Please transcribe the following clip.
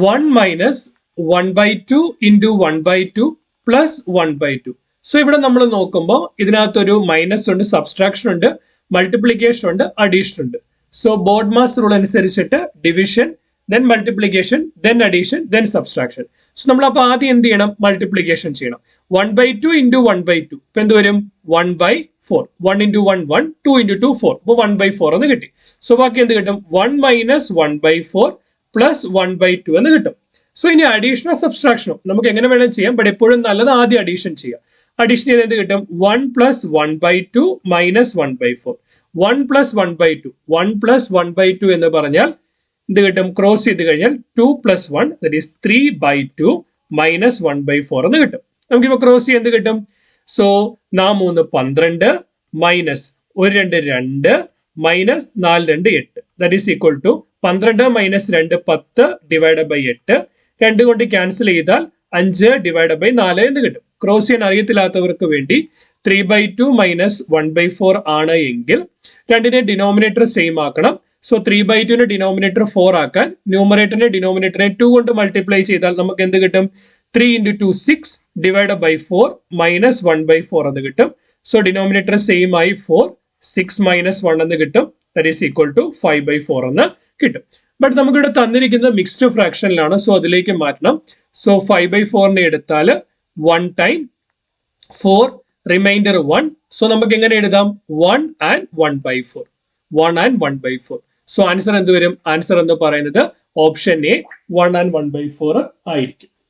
1 minus 1 by 2 into 1 by 2 plus 1 by 2. So ഇവിടെ നമ്മൾ നോക്കുമ്പോൾ ഇതിനകത്തൊരു മൈനസ് ഉണ്ട്, സബ്സ്ട്രാക്ഷൻ ഉണ്ട്, മൾട്ടിപ്ലിക്കേഷൻ ഉണ്ട്, അഡീഷൻ ഉണ്ട്. സോ ബോർഡ് മാസ് റൂൾ അനുസരിച്ചിട്ട് division, then multiplication, then addition, then subtraction. So നമ്മൾ അപ്പോൾ ആദ്യം എന്ത് ചെയ്യണം? മൾട്ടിപ്ലിക്കേഷൻ ചെയ്യണം. 1 by 2 into 1 by 2 ഇപ്പൊ എന്ത് വരും? 1 by 4. 1 into 1 1, 2 into 2 4. അപ്പോൾ 1 by 4 എന്ന് കിട്ടി. സോ ബാക്കി എന്ത് കിട്ടും? 1 minus 1 by 4 plus 1 by 2 എന്ന് കിട്ടും. സോ ഇനി അഡീഷനോ സബ്സ്ട്രാക്ഷനോ നമുക്ക് എങ്ങനെ വേണം ചെയ്യാം, ബട്ട് എപ്പോഴും നല്ലത് ആദ്യം അഡീഷൻ ചെയ്യാം. അഡീഷൻ ചെയ്ത് എന്ത് കിട്ടും? 1 plus 1 by 2 minus 1 by 4. 1 plus 1 by 2. 1 plus 1 by 2 എന്ന് പറഞ്ഞാൽ എന്ത് കിട്ടും? ക്രോസ് ചെയ്ത് കഴിഞ്ഞാൽ 2 plus 1 that is 3 by 2 minus 1 by 4 എന്ന് കിട്ടും. നമുക്കിപ്പോൾ ക്രോസ് ചെയ്ത് എന്ത് കിട്ടും? സോ 3 12 minus 1 2 2 minus 4 2 8 that is equal to 12 minus 2 10 divide by 8. 2 കൊണ്ട് ക്യാൻസൽ ചെയ്താൽ 5 ഡിവൈഡ് ബൈ 4 എന്ന് കിട്ടും. ക്രോസ് ചെയ്യാൻ അറിയത്തില്ലാത്തവർക്ക് വേണ്ടി 3 by 2 മൈനസ് 1 by 4 ആണ് എങ്കിൽ രണ്ടിനെ ഡിനോമിനേറ്റർ സെയിം ആക്കണം. സോ 3 by 2 ഡിനോമിനേറ്റർ 4 ആക്കാൻ ന്യൂമറേറ്ററിനെ ഡിനോമിനേറ്ററിനെ 2 കൊണ്ട് മൾട്ടിപ്ലൈ ചെയ്താൽ നമുക്ക് എന്ത് കിട്ടും? 3 into 2 6 divide by 4 minus 1 by 4 എന്ന് കിട്ടും. സോ ഡിനോമിനേറ്റർ സെയിം ആയി 4 6 മൈനസ് 1 എന്ന് കിട്ടും. That is equal to 5 by 4 എന്ന് കിട്ടും. ബട്ട് നമുക്കിവിടെ തന്നിരിക്കുന്നത് മിക്സ്ഡ് ഫ്രാക്ഷനിലാണ്, സോ അതിലേക്ക് മാറ്റണം. സോ 5 by 4 എടുത്താൽ 1 ടൈം 4 റിമൈൻഡർ 1. സോ നമുക്ക് എങ്ങനെ എഴുതാം? 1 and 1 by 4. 1 and 1 by 4. So answer എന്ത് വരും? ആൻസർ എന്ന് പറയുന്നത് ഓപ്ഷൻ എ 1 and 1 by 4 ആയിരിക്കും.